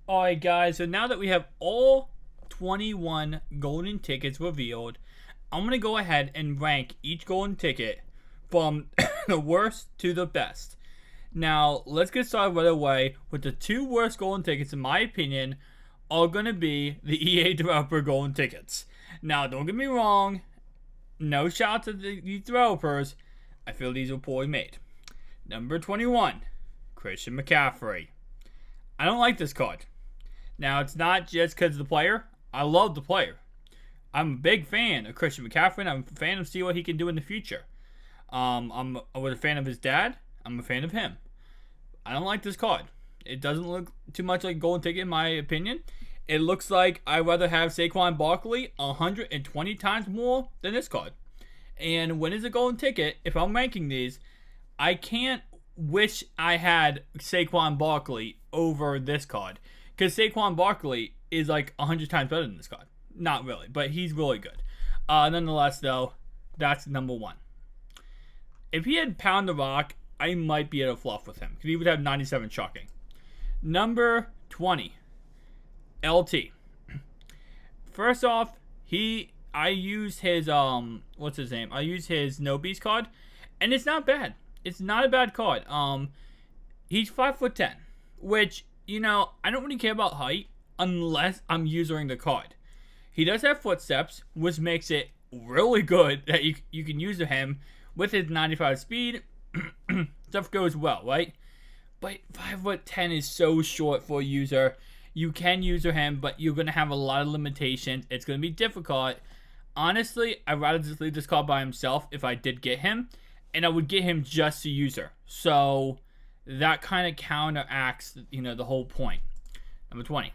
Alright guys, so now that we have all 21 golden tickets revealed, I'm going to go ahead and rank each golden ticket from the worst to the best. Now, let's get started right away with the two worst golden tickets, in my opinion, are going to be the EA developer golden tickets. Now, don't get me wrong, no shout out to these developers. I feel these were poorly made. Number 21, Christian McCaffrey. I don't like this card. Now, it's not just because of the player. I love the player. I'm a big fan of Christian McCaffrey. I'm a fan of seeing what he can do in the future. I was a fan of his dad. I'm a fan of him. I don't like this card. It doesn't look too much like a golden ticket in my opinion. It looks like I'd rather have Saquon Barkley 120 times more than this card. And when it's a golden ticket, if I'm ranking these, I can't wish I had Saquon Barkley over this card. Because Saquon Barkley is like 100 times better than this card. Not really, but he's really good. Nonetheless, though, that's number one. If he had Pound the Rock, I might be able to fluff with him. Because he would have 97 shocking. Number 20, LT. First off, I used his, what's his name? I used his No Beast card. And it's not bad. It's not a bad card. He's 5'10", which, you know, I don't really care about height unless I'm using the card. He does have footsteps, which makes it really good that you can use him with his 95 speed. Stuff goes well, right? But 5'10" is so short for a user. You can use him, but you're going to have a lot of limitations. It's going to be difficult. Honestly, I'd rather just leave this card by himself if I did get him. And I would get him just to user. So that kind of counteracts, you know, the whole point. Number 20.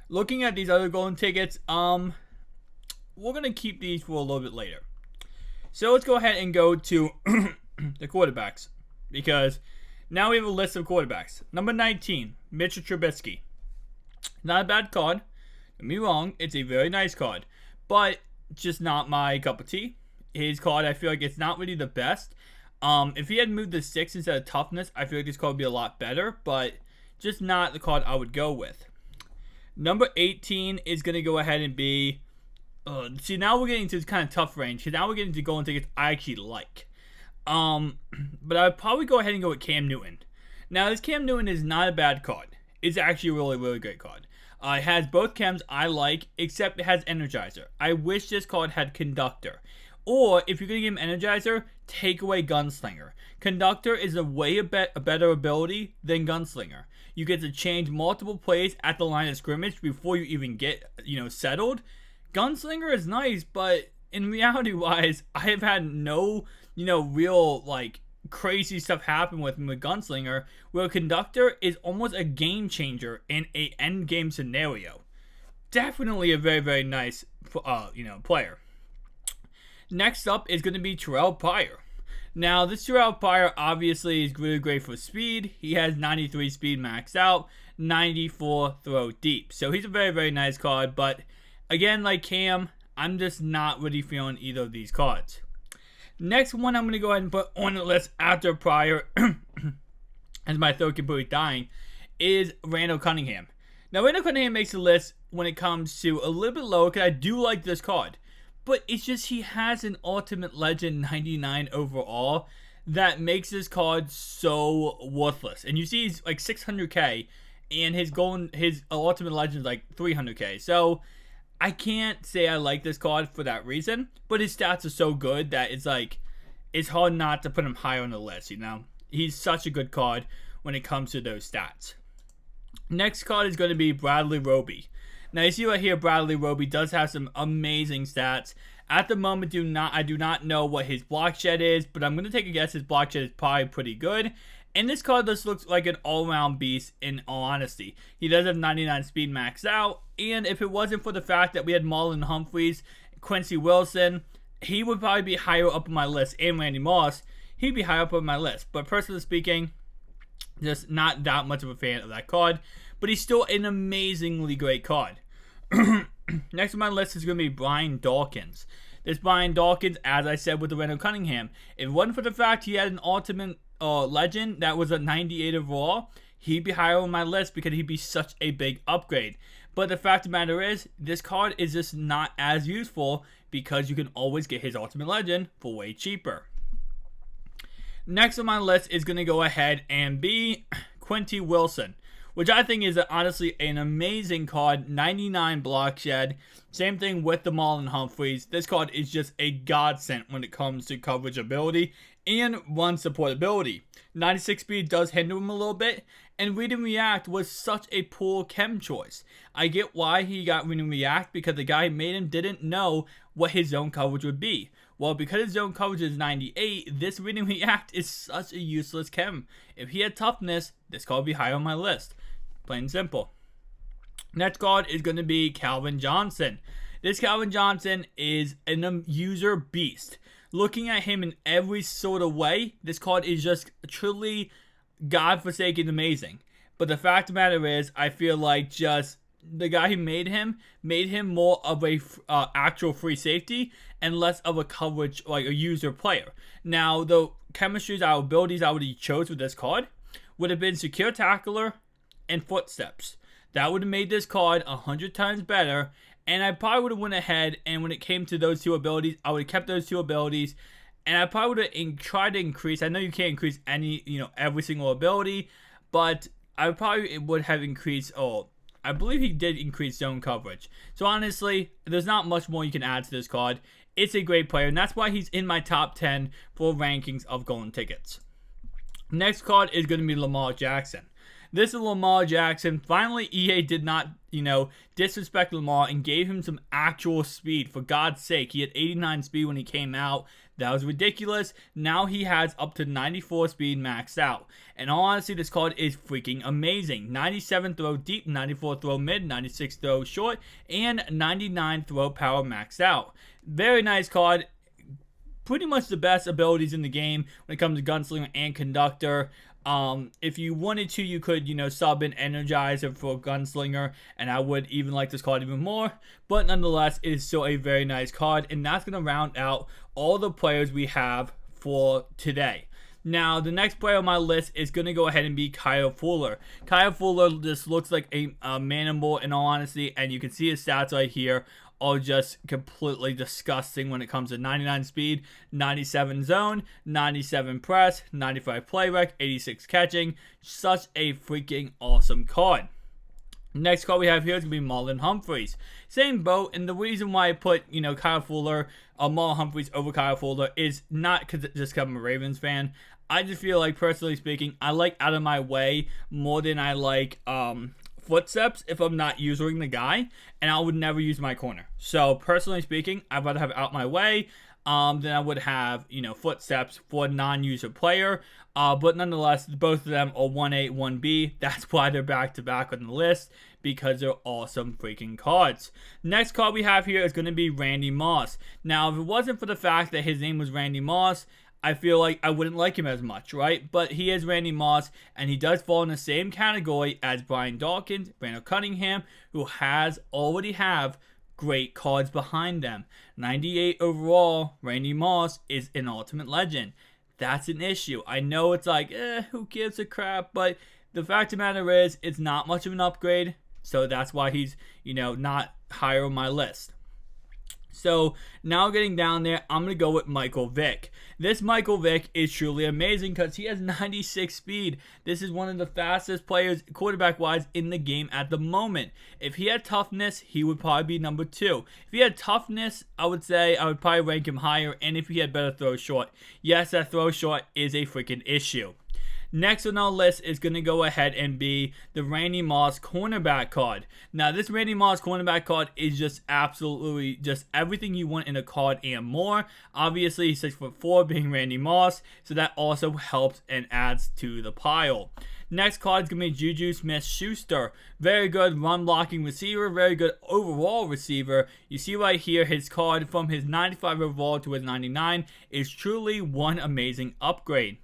Looking at these other golden tickets, we're going to keep these for a little bit later. So let's go ahead and go to the quarterbacks. Because now we have a list of quarterbacks. Number 19, Mitchell Trubisky. Not a bad card. Don't get me wrong, it's a very nice card. But just not my cup of tea. His card, I feel like it's not really the best. If he had moved the 6 instead of toughness, I feel like this card would be a lot better. But just not the card I would go with. Number 18 is going to go ahead and be... see, now we're getting to this kind of tough range. Because now we're getting to golden tickets I actually like. But I'd probably go ahead and go with Cam Newton. Now, this Cam Newton is not a bad card. It's actually a really, really great card. It has both chems I like, except it has Energizer. I wish this card had Conductor. Or, if you're going to give him Energizer, take away Gunslinger. Conductor is a better ability than Gunslinger. You get to change multiple plays at the line of scrimmage before you even get, settled. Gunslinger is nice, but in reality-wise, I have had no, real, crazy stuff happen with me with Gunslinger, where Conductor is almost a game changer in a end game scenario. Definitely a very, very nice, player. Next up is going to be Terrell Pryor. Now, this Terrell Pryor obviously is really great for speed. He has 93 speed maxed out, 94 throw deep. So he's a very, very nice card. But again, like Cam, I'm just not really feeling either of these cards. Next one I'm going to go ahead and put on the list after Pryor, as my throat completely dying, is Randall Cunningham. Now, Randall Cunningham makes the list when it comes to a little bit lower, because I do like this card. But it's just he has an Ultimate Legend 99 overall that makes this card so worthless. And you see he's like 600k, and his Ultimate Legend is like 300k. So I can't say I like this card for that reason. But his stats are so good that it's hard not to put him higher on the list, He's such a good card when it comes to those stats. Next card is going to be Bradley Roby. Now, you see right here, Bradley Roby does have some amazing stats. At the moment, I do not know what his block shed is, but I'm going to take a guess his block shed is probably pretty good. And this card just looks like an all-around beast, in all honesty. He does have 99 speed maxed out, and if it wasn't for the fact that we had Marlon Humphreys, Quincy Wilson, he would probably be higher up on my list, and Randy Moss, he'd be higher up on my list. But personally speaking, just not that much of a fan of that card, but he's still an amazingly great card. Next on my list is going to be Brian Dawkins. This Brian Dawkins, as I said with the Randall Cunningham, if it wasn't for the fact he had an Ultimate Legend that was a 98 overall, he'd be higher on my list because he'd be such a big upgrade. But the fact of the matter is, this card is just not as useful because you can always get his Ultimate Legend for way cheaper. Next on my list is going to go ahead and be Quinty Wilson, which I think is honestly an amazing card. 99 block shed. Same thing with the Marlon Humphreys. This card is just a godsend when it comes to coverage ability and run support ability. 96 speed does hinder him a little bit, and Read and React was such a poor chem choice. I get why he got Read and React, because the guy who made him didn't know what his zone coverage would be. Well, because his zone coverage is 98, this Read and React is such a useless chem. If he had toughness, this card would be higher on my list. Plain and simple. Next card is going to be Calvin Johnson. This Calvin Johnson is an user beast. Looking at him in every sort of way, this card is just truly godforsaken amazing. But the fact of the matter is, I feel like just the guy who made him more of a actual free safety and less of a coverage, like a user player. Now, the chemistries, our abilities I would have chose with this card would have been Secure Tackler and Footsteps. That would have made this card 100 times better, and I probably would have went ahead, and when it came to those two abilities, I would have kept those two abilities, and I probably would have tried to increase. I know you can't increase every single ability, but I probably would have increased. Oh, I believe he did increase zone coverage. So honestly, there's not much more you can add to this card. It's a great player, and that's why he's in my top 10 for rankings of golden tickets. Next card is going to be Lamar Jackson. This is Lamar Jackson. Finally, EA did not, disrespect Lamar and gave him some actual speed. For God's sake, he had 89 speed when he came out. That was ridiculous. Now he has up to 94 speed maxed out. And honestly, this card is freaking amazing. 97 throw deep, 94 throw mid, 96 throw short, and 99 throw power maxed out. Very nice card. Pretty much the best abilities in the game when it comes to Gunslinger and Conductor. If you wanted to, you could, sub in Energizer for Gunslinger, and I would even like this card even more. But nonetheless, it is still a very nice card, and that's going to round out all the players we have for today. Now, the next player on my list is going to go ahead and be Kyle Fuller. Kyle Fuller just looks like a manimal in all honesty, and you can see his stats right here. Are just completely disgusting when it comes to 99 speed, 97 zone, 97 press, 95 play rec, 86 catching. Such a freaking awesome card. Next card we have here is going to be Marlon Humphreys. Same boat, and the reason why I put, Kyle Fuller, Marlon Humphreys over Kyle Fuller is not just because I'm a Ravens fan. I just feel like, personally speaking, I like Out of My Way more than I like, Footsteps if I'm not using the guy, and I would never use my corner. So personally speaking, I'd rather have Out My Way than I would have, Footsteps for a non-user player. But nonetheless, both of them are 1A, 1B. That's why they're back-to-back on the list, because they're awesome freaking cards. Next card we have here is going to be Randy Moss. Now, if it wasn't for the fact that his name was Randy Moss, I feel like I wouldn't like him as much, right? But he is Randy Moss, and he does fall in the same category as Brian Dawkins, Randall Cunningham, who already have great cards behind them. 98 overall, Randy Moss is an Ultimate Legend. That's an issue. I know it's like, who gives a crap? But the fact of the matter is, it's not much of an upgrade, so that's why he's, not higher on my list. So now getting down there, I'm going to go with Michael Vick. This Michael Vick is truly amazing because he has 96 speed. This is one of the fastest players quarterback-wise in the game at the moment. If he had toughness, he would probably be number 2. If he had toughness, I would say I would probably rank him higher, and if he had better throw short. Yes, that throw short is a freaking issue. Next on our list is going to go ahead and be the Randy Moss cornerback card. Now, this Randy Moss cornerback card is just absolutely just everything you want in a card and more. Obviously, he's 6'4", being Randy Moss, so that also helps and adds to the pile. Next card is going to be Juju Smith-Schuster. Very good run blocking receiver, very good overall receiver. You see right here, his card from his 95 overall to his 99 is truly one amazing upgrade.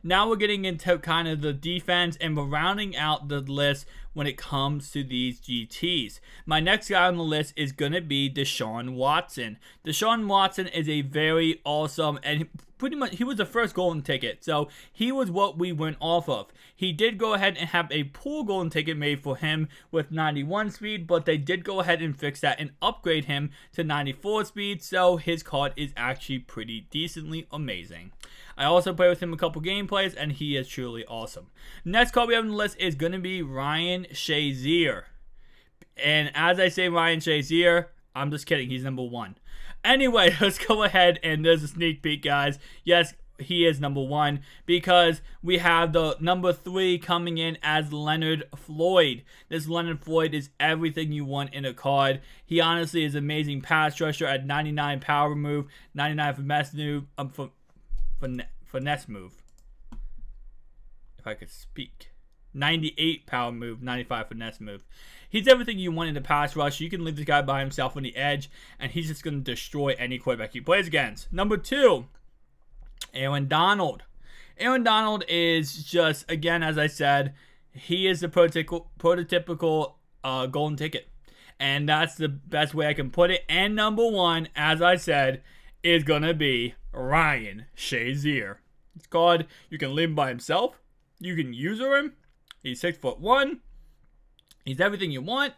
Now we're getting into kind of the defense, and we're rounding out the list when it comes to these GTs. My next guy on the list is going to be Deshaun Watson. Deshaun Watson is a very awesome, and pretty much he was the first golden ticket, so he was what we went off of. He did go ahead and have a pool golden ticket made for him with 91 speed, but they did go ahead and fix that and upgrade him to 94 speed, so his card is actually pretty decently amazing. I also played with him a couple gameplays, and he is truly awesome. Next card we have on the list is going to be Ryan Shazier. And as I say Ryan Shazier, I'm just kidding, he's number 1. Anyway, let's go ahead, and there's a sneak peek, guys. Yes, he is number 1, because we have the number 3 coming in as Leonard Floyd. This Leonard Floyd is everything you want in a card. He honestly is an amazing pass rusher at 99 power move, 99 finesse move. If I could speak. 98 power move, 95 finesse move. He's everything you want in the pass rush. You can leave this guy by himself on the edge, and he's just going to destroy any quarterback he plays against. Number 2, Aaron Donald. Aaron Donald is just, again, as I said, he is the prototypical golden ticket. And that's the best way I can put it. And number 1, as I said, is going to be Ryan Shazier. It's called, you can leave him by himself. You can user him. He's 6'1". He's everything you want.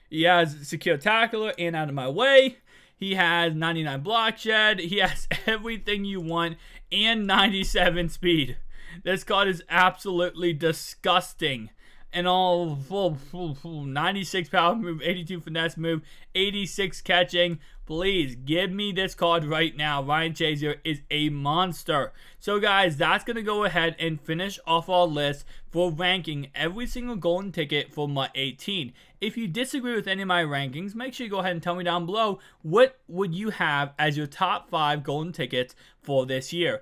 He has secure tackler and out of my way. He has 99 block shed. He has everything you want and 97 speed. This card is absolutely disgusting. And all full 96 power move, 82 finesse move, 86 catching. Please give me this card right now. Ryan Shazier is a monster. So guys, that's going to go ahead and finish off our list for ranking every single golden ticket for MUT 18. If you disagree with any of my rankings, make sure you go ahead and tell me down below what would you have as your top 5 golden tickets for this year.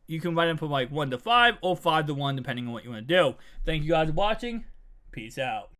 You can write them from like 1 to 5 or 5 to 1 depending on what you want to do. Thank you guys for watching. Peace out.